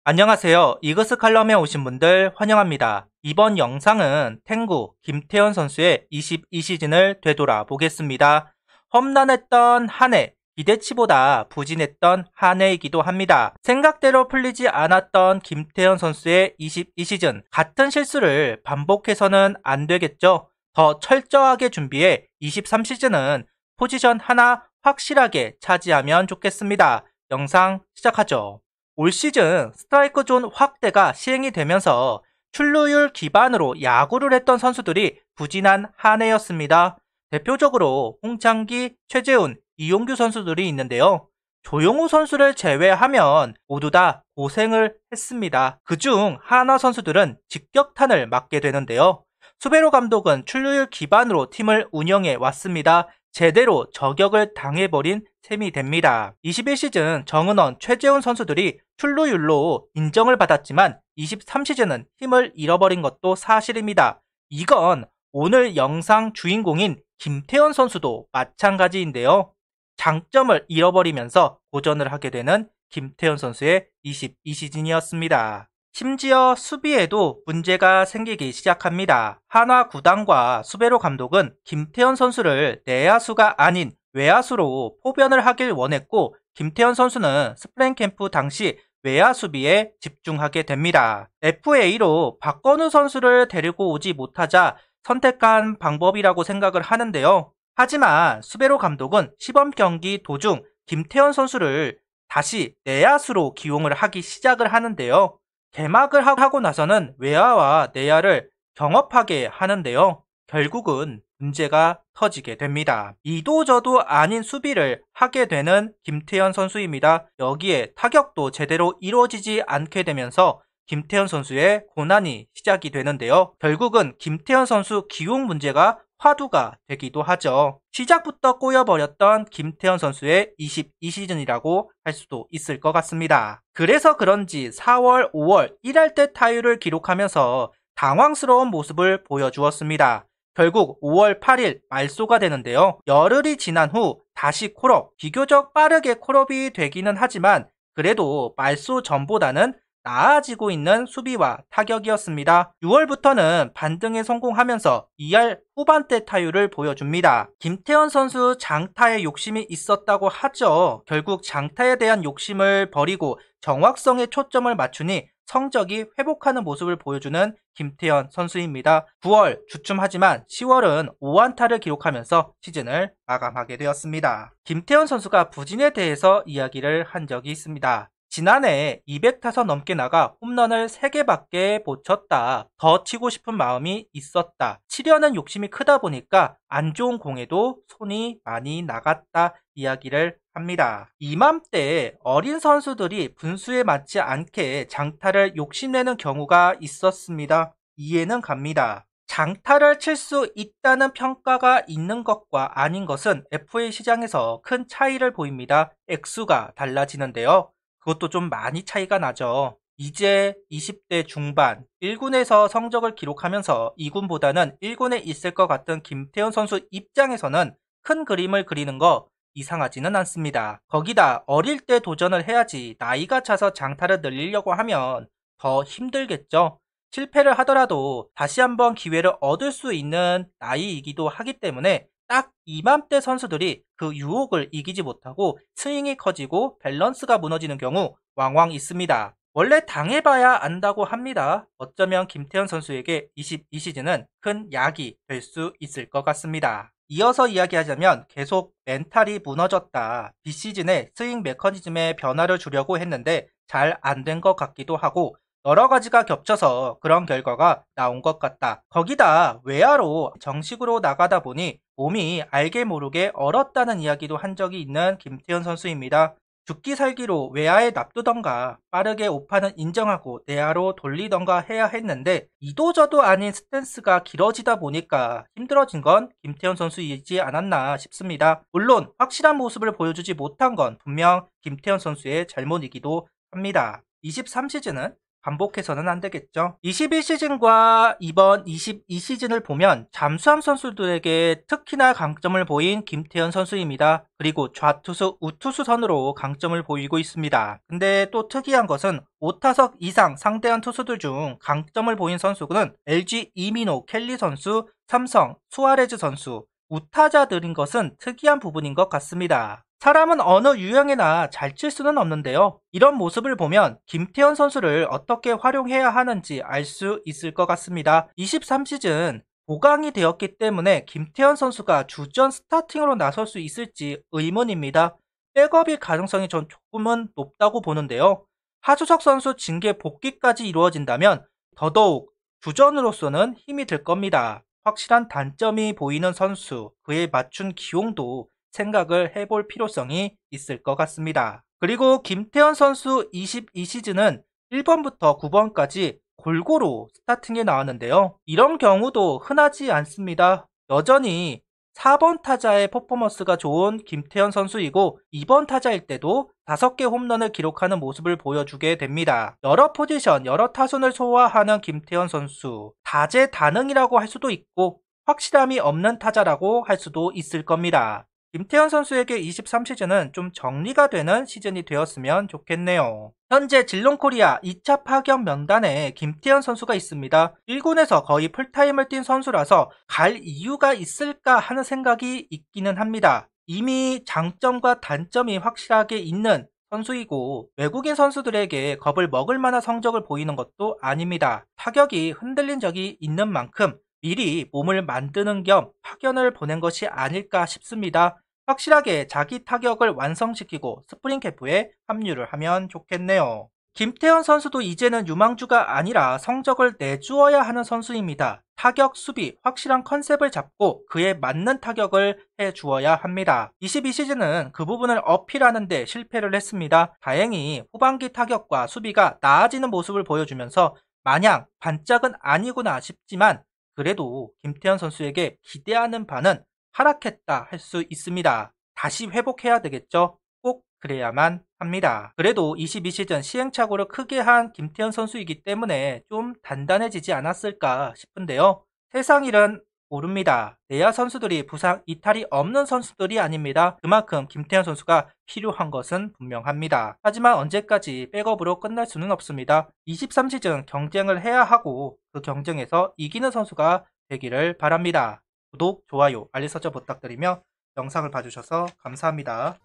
안녕하세요. 이그스 칼럼에 오신 분들 환영합니다. 이번 영상은 탱구 김태현 선수의 22시즌을 되돌아보겠습니다. 험난했던 한 해, 기대치보다 부진했던 한 해이기도 합니다. 생각대로 풀리지 않았던 김태현 선수의 22시즌, 같은 실수를 반복해서는 안 되겠죠. 더 철저하게 준비해 23시즌은 포지션 하나 확실하게 차지하면 좋겠습니다. 영상 시작하죠. 올 시즌 스트라이크 존 확대가 시행이 되면서 출루율 기반으로 야구를 했던 선수들이 부진한 한 해였습니다. 대표적으로 홍창기, 최재훈, 이용규 선수들이 있는데요. 조용우 선수를 제외하면 모두 다 고생을 했습니다. 그중 하나 선수들은 직격탄을 맞게 되는데요. 수베로 감독은 출루율 기반으로 팀을 운영해 왔습니다. 제대로 저격을 당해버린 셈이 됩니다. 21시즌 정은원, 최재훈 선수들이 출루율로 인정을 받았지만 23시즌은 힘을 잃어버린 것도 사실입니다. 이건 오늘 영상 주인공인 김태현 선수도 마찬가지인데요. 장점을 잃어버리면서 고전을 하게 되는 김태현 선수의 22시즌이었습니다. 심지어 수비에도 문제가 생기기 시작합니다. 한화 구단과 수베로 감독은 김태현 선수를 내야수가 아닌 외야수로 포변을 하길 원했고, 김태현 선수는 스프링 캠프 당시 외야 수비에 집중하게 됩니다. FA로 박건우 선수를 데리고 오지 못하자 선택한 방법이라고 생각을 하는데요. 하지만 수베로 감독은 시범 경기 도중 김태현 선수를 다시 내야수로 기용을 하기 시작을 하는데요. 개막을 하고 나서는 외야와 내야를 경합하게 하는데요. 결국은 문제가 터지게 됩니다. 이도저도 아닌 수비를 하게 되는 김태현 선수입니다. 여기에 타격도 제대로 이루어지지 않게 되면서 김태현 선수의 고난이 시작이 되는데요. 결국은 김태현 선수 기용 문제가 화두가 되기도 하죠. 시작부터 꼬여버렸던 김태현 선수의 22시즌이라고 할 수도 있을 것 같습니다. 그래서 그런지 4월, 5월 1할 때 타율을 기록하면서 당황스러운 모습을 보여주었습니다. 결국 5월 8일 말소가 되는데요. 열흘이 지난 후 다시 콜업, 비교적 빠르게 콜업이 되기는 하지만 그래도 말소 전보다는 나아지고 있는 수비와 타격이었습니다. 6월부터는 반등에 성공하면서 2할 후반대 타율을 보여줍니다. 김태현 선수 장타에 욕심이 있었다고 하죠. 결국 장타에 대한 욕심을 버리고 정확성에 초점을 맞추니 성적이 회복하는 모습을 보여주는 김태현 선수입니다. 9월 주춤하지만 10월은 5안타를 기록하면서 시즌을 마감하게 되었습니다. 김태현 선수가 부진에 대해서 이야기를 한 적이 있습니다. 지난해 200타선 넘게 나가 홈런을 3개밖에 못 쳤다. 더 치고 싶은 마음이 있었다. 치려는 욕심이 크다 보니까 안 좋은 공에도 손이 많이 나갔다 이야기를 합니다. 이맘때 어린 선수들이 분수에 맞지 않게 장타를 욕심내는 경우가 있었습니다. 이해는 갑니다. 장타를 칠 수 있다는 평가가 있는 것과 아닌 것은 FA 시장에서 큰 차이를 보입니다. 액수가 달라지는데요. 그것도 좀 많이 차이가 나죠. 이제 20대 중반 1군에서 성적을 기록하면서 2군보다는 1군에 있을 것 같은 김태현 선수 입장에서는 큰 그림을 그리는 거 이상하지는 않습니다. 거기다 어릴 때 도전을 해야지 나이가 차서 장타를 늘리려고 하면 더 힘들겠죠. 실패를 하더라도 다시 한번 기회를 얻을 수 있는 나이이기도 하기 때문에 딱 이맘때 선수들이 그 유혹을 이기지 못하고 스윙이 커지고 밸런스가 무너지는 경우 왕왕 있습니다. 원래 당해봐야 안다고 합니다. 어쩌면 김태현 선수에게 22시즌은 큰 약이 될 수 있을 것 같습니다. 이어서 이야기하자면 계속 멘탈이 무너졌다. 비시즌에 스윙 메커니즘에 변화를 주려고 했는데 잘 안 된 것 같기도 하고 여러 가지가 겹쳐서 그런 결과가 나온 것 같다. 거기다 외야로 정식으로 나가다 보니 몸이 알게 모르게 얼었다는 이야기도 한 적이 있는 김태현 선수입니다. 죽기 살기로 외야에 납두던가 빠르게 오판은 인정하고 내야로 돌리던가 해야 했는데 이도저도 아닌 스탠스가 길어지다 보니까 힘들어진 건 김태현 선수이지 않았나 싶습니다. 물론 확실한 모습을 보여주지 못한 건 분명 김태현 선수의 잘못이기도 합니다. 23시즌은 반복해서는 안 되겠죠. 21시즌과 이번 22시즌을 보면 잠수함 선수들에게 특히나 강점을 보인 김태현 선수입니다. 그리고 좌투수, 우투수 선으로 강점을 보이고 있습니다. 근데 또 특이한 것은 5타석 이상 상대한 투수들 중 강점을 보인 선수는 LG 이민호, 켈리 선수, 삼성 수아레즈 선수, 우타자들인 것은 특이한 부분인 것 같습니다. 사람은 어느 유형이나 잘 칠 수는 없는데요. 이런 모습을 보면 김태현 선수를 어떻게 활용해야 하는지 알 수 있을 것 같습니다. 23시즌 보강이 되었기 때문에 김태현 선수가 주전 스타팅으로 나설 수 있을지 의문입니다. 백업일 가능성이 전 조금은 높다고 보는데요. 하주석 선수 징계 복귀까지 이루어진다면 더더욱 주전으로서는 힘이 들 겁니다. 확실한 단점이 보이는 선수, 그에 맞춘 기용도 생각을 해볼 필요성이 있을 것 같습니다. 그리고 김태현 선수 22시즌은 1번부터 9번까지 골고루 스타팅에 나왔는데요. 이런 경우도 흔하지 않습니다. 여전히 4번 타자의 퍼포먼스가 좋은 김태현 선수이고 2번 타자일 때도 5개 홈런을 기록하는 모습을 보여주게 됩니다. 여러 포지션, 여러 타선을 소화하는 김태현 선수. 다재다능이라고 할 수도 있고 확실함이 없는 타자라고 할 수도 있을 겁니다. 김태현 선수에게 23시즌은 좀 정리가 되는 시즌이 되었으면 좋겠네요. 현재 질롱코리아 2차 파견 명단에 김태현 선수가 있습니다. 1군에서 거의 풀타임을 뛴 선수라서 갈 이유가 있을까 하는 생각이 있기는 합니다. 이미 장점과 단점이 확실하게 있는 선수이고 외국인 선수들에게 겁을 먹을 만한 성적을 보이는 것도 아닙니다. 타격이 흔들린 적이 있는 만큼 미리 몸을 만드는 겸 파견을 보낸 것이 아닐까 싶습니다. 확실하게 자기 타격을 완성시키고 스프링 캠프에 합류를 하면 좋겠네요. 김태현 선수도 이제는 유망주가 아니라 성적을 내주어야 하는 선수입니다. 타격, 수비, 확실한 컨셉을 잡고 그에 맞는 타격을 해주어야 합니다. 22시즌은 그 부분을 어필하는 데 실패를 했습니다. 다행히 후반기 타격과 수비가 나아지는 모습을 보여주면서 마냥 반짝은 아니구나 싶지만 그래도 김태현 선수에게 기대하는 바는 하락했다 할 수 있습니다. 다시 회복해야 되겠죠? 꼭 그래야만 합니다. 그래도 22시즌 시행착오를 크게 한 김태현 선수이기 때문에 좀 단단해지지 않았을까 싶은데요. 세상 일은 모릅니다. 내야 선수들이 부상 이탈이 없는 선수들이 아닙니다. 그만큼 김태현 선수가 필요한 것은 분명합니다. 하지만 언제까지 백업으로 끝날 수는 없습니다. 23시즌 경쟁을 해야 하고 그 경쟁에서 이기는 선수가 되기를 바랍니다. 구독, 좋아요, 알림 설정 부탁드리며 영상을 봐주셔서 감사합니다.